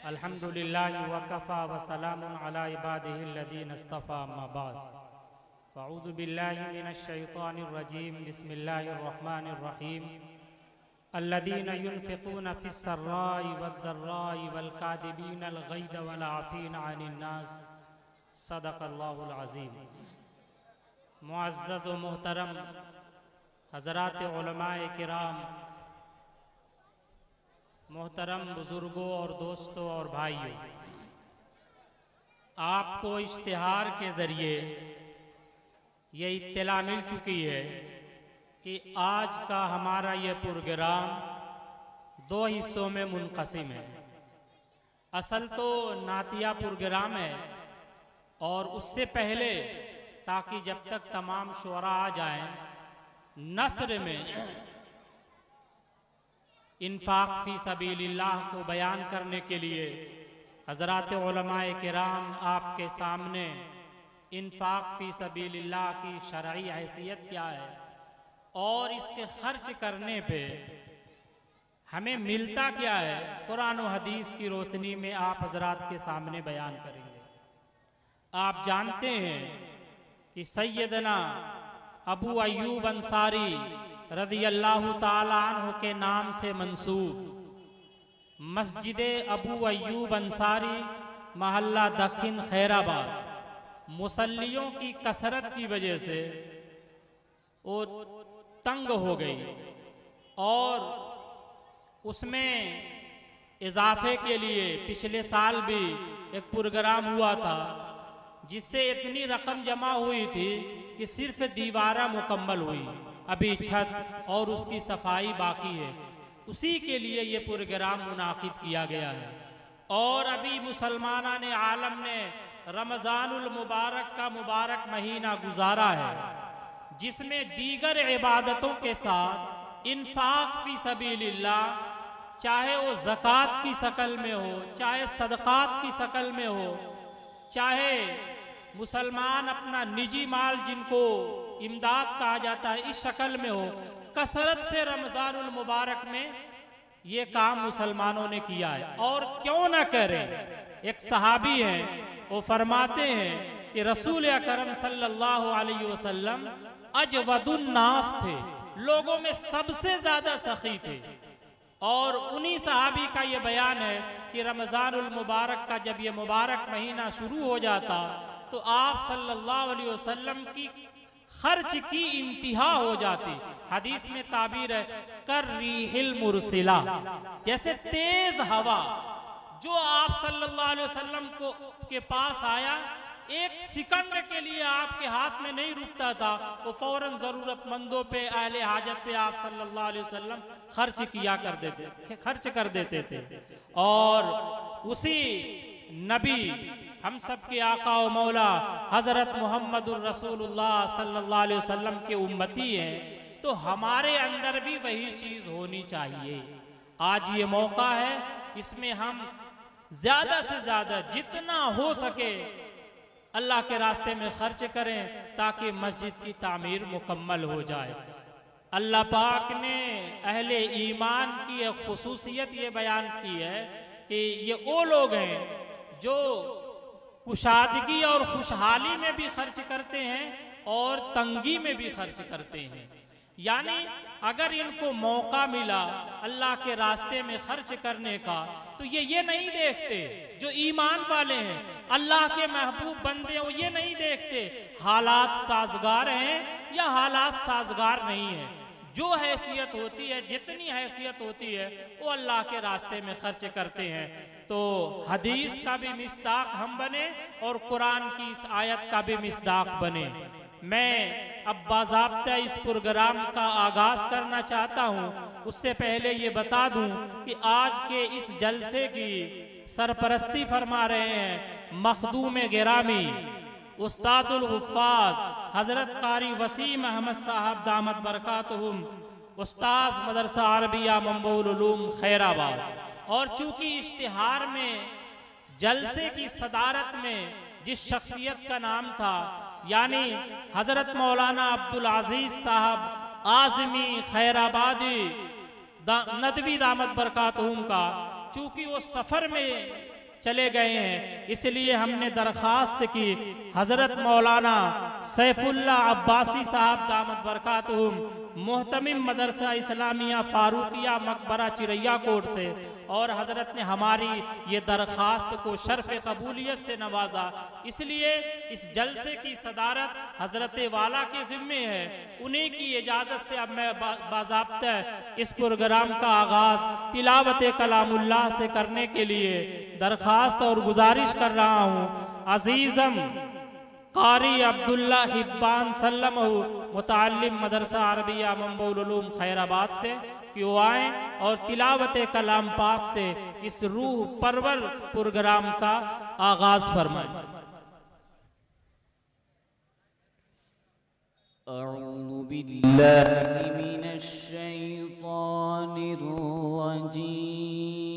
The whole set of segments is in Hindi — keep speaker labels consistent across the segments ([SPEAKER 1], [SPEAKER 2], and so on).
[SPEAKER 1] अल्हम्दुलिल्लाहि वकफ़ा वसलामुन अला इबादिहिल्लज़ीना इस्तफ़ा अम्मा बाद फ़अऊज़ु बिल्लाहि मिनश्शैतानिर रजीम बिस्मिल्लाहिर रहमानिर रहीम अल्लज़ीना युनफ़िक़ूना फ़िस्सर्राइ वद्दर्राइ वल्काज़िमीनल ग़ैज़ वल आफ़ीना अनिन नास सदक़ल्लाहुल अज़ीम। मुअज़्ज़ज़ व मोहतरम हज़रात उलमाए किराम, मोहतरम बुज़ुर्गों और दोस्तों और भाइयों, आपको इश्तिहार के ज़रिए ये इत्तला मिल चुकी है कि आज का हमारा ये प्रोग्राम दो हिस्सों में मुनक़सिम है। असल तो नातिया प्रोग्राम है और उससे पहले, ताकि जब तक तमाम शुअरा आ जाएं, नस्र में इन्फाक फ़ी सबीलिल्लाह को बयान करने के लिए हज़रात उलमाए किराम आपके सामने इन्फाक फ़ी सबीलिल्लाह की शरई हैसियत क्या है और इसके खर्च करने पे हमें मिलता क्या है, कुरान और हदीस की रोशनी में आप हज़रात के सामने बयान करेंगे। आप जानते हैं कि सैयदना अबू अय्यूब अंसारी रज़ियल्लाहु ताला अन्हु के नाम से मंसूब मस्जिद अबू अय्यूब अंसारी महल्ला दखिन खैराबाद मुसल्लियों की कसरत की वजह से वो तंग हो गई और उसमें इजाफे के लिए पिछले साल भी एक प्रोग्राम हुआ था जिससे इतनी रकम जमा हुई थी कि सिर्फ दीवारा मुकम्मल हुई, अभी छत और उसकी सफाई बाकी है। उसी के लिए ये प्रोग्राम मुनाकिद किया गया है। और अभी मुसलमाना ने आलम ने रमज़ानुल मुबारक का मुबारक महीना गुजारा है, जिसमें दीगर इबादतों के साथ इन्फाक फ़ी सबीलिल्लाह, चाहे वो ज़कात की शक्ल में हो, चाहे सदक़ात की शक्ल में हो, चाहे मुसलमान अपना निजी माल जिनको इमदाद कहा जाता है इस शक्ल में हो, कसरत से रमज़ानुल मुबारक में ये काम मुसलमानों ने किया है। और क्यों ना करें। एक सहाबी हैं, वो फरमाते हैं कि रसूल अकरम सल्लल्लाहु अलैहि वसल्लम अजवदुन नास थे, लोगों में सबसे ज्यादा सखी थे। और उन्हीं सहाबी का ये बयान है कि रमज़ानुल मुबारक का जब ये मुबारक महीना शुरू हो जाता तो आप सल्लल्लाहु अलैहि वसल्लम की खर्च की इंतहा हो जाती। हदीस में ताबीर है कर रीहिल मुरसिला, जैसे तेज हवा जो आप सल्लल्लाहु अलैहि वसल्लम को के पास आया, एक सेकंड के लिए आपके हाथ में नहीं रुकता था, वो फौरन जरूरतमंदों पे, अहले हाजत पे आप सल्लल्लाहु अलैहि वसल्लम खर्च कर देते थे। और उसी नबी हम सब के आका व मौला हज़रत मुहम्मदुर रसूलुल्लाह सल्लल्लाहु अलैहि वसल्लम के उम्मती हैं, तो हमारे अंदर भी वही चीज़ होनी चाहिए। आज ये मौका है, इसमें हम ज़्यादा से ज़्यादा जितना हो सके अल्लाह के रास्ते में खर्च करें ताकि मस्जिद की तामीर मुकम्मल हो जाए। अल्लाह पाक ने अहले ईमान की एक खुसूसियत ये बयान की है कि ये वो लोग हैं जो कुशादगी और खुशहाली में भी खर्च करते हैं और तंगी में भी खर्च करते हैं। यानी अगर इनको मौका मिला अल्लाह के रास्ते में खर्च करने का, तो ये नहीं देखते, जो ईमान वाले हैं, अल्लाह के महबूब बंदे हो, ये नहीं देखते हालात साजगार हैं या हालात साजगार नहीं है। जो हैसियत होती है, जितनी हैसियत होती है, वो अल्लाह के रास्ते में खर्च करते हैं। तो हदीस का भी मिस्दाक हम बने और कुरान की इस आयत का भी मिस्दाक बने। मैं अब बाज़ाब्ता इस प्रोग्राम का आगाज करना चाहता हूँ। उससे पहले ये बता दूँ कि आज के इस जलसे की सरपरस्ती फरमा रहे हैं मखदूम गिरामी उस्तादुल हुफ़्फ़ाज़ हज़रत कारी वसीम अहमद साहब दामत बरकातुहुम, उस्ताद मदरसा अरबिया मंबउल उलूम खैराबाद। और चूंकि इश्तिहार में जलसे की सदारत में जिस शख्सियत का नाम था, यानी हज़रत मौलाना अब्दुल अजीज़ साहब आज़मी खैराबादी नदवी दामत बरकातुहुम का, चूंकि वो सफ़र में चले गए हैं। इसलिए हमने दरख्वास्त की हज़रत मौलाना सैफुल्लाह अब्बासी साहब दामत बरकातुहुम मोहतमिम मदरसा इस्लामिया फारूकिया मकबरा चिरैया कोट से, और हज़रत ने हमारी ये दरख्वास्त को शर्फ कबूलियत से नवाजा। इसलिए इस जलसे की सदारत हज़रत वाला के ज़िम्मे है। उन्हीं की इजाज़त से अब मैं बाज़ाब्ता इस प्रोग्राम का आगाज़ तिलावत कलामुल्लाह से करने के लिए दरख्वास्त और गुजारिश कर रहा हूँ। अज़ीज़म कारी अब्दुल्ला हिब्बान सल्लमहु मुतअल्लिम मदरसा अरबिया मंबउल उलूम खैराबाद से कि वो आएँ और तिलावत कलाम पाक से इस रूह परवर प्रोग्राम का आगाज़ फरमाएं।
[SPEAKER 2] अऊज़ु बिल्लाहि मिनश शैतानिर रजीम।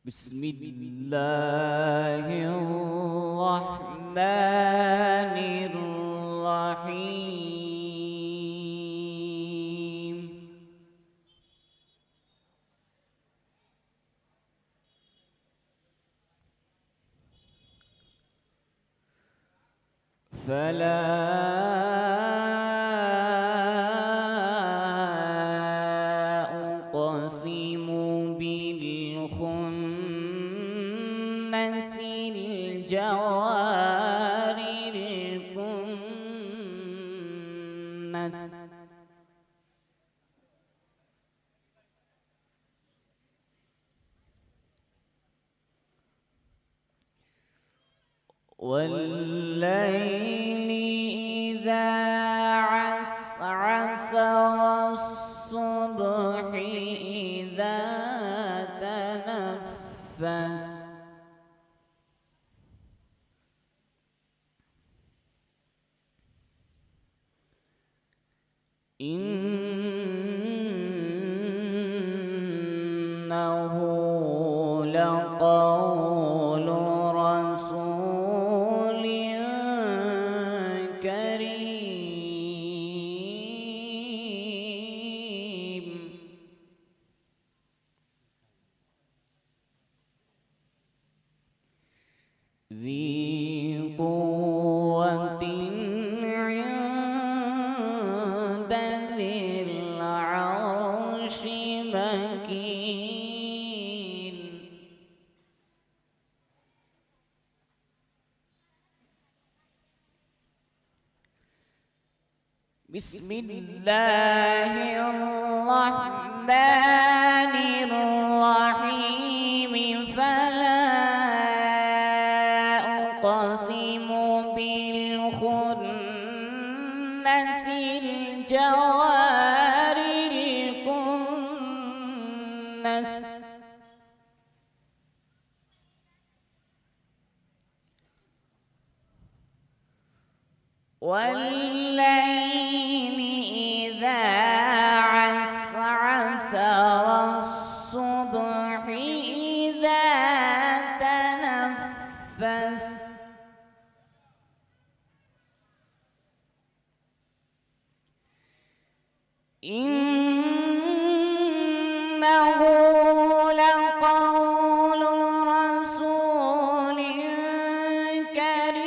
[SPEAKER 2] बिस्मिल्लाहिर्रहमानिर्रहीम। फला उक़सिमु बिल-खुन्नसिल जवारिल कुन्नस। वल्लैलि इज़ा असअस वस्सुब्हि इज़ा तनफ़्फ़स। इन्नहु लक़ौलु रसूलिन करीम। ज़ी क़ुव्वतिन इंद ज़िल अर्शि मकीन। बिस्मिल्लाहिर्रहमानिर्रहीम। फला उक़सिमु बिल-खुन्नसिल जवारिल कुन्नस। वल्लैलि इज़ा असअस वस्सुब्हि इज़ा तनफ़्फ़स। इन्नहु लक़ौलु रसूलिन करीम।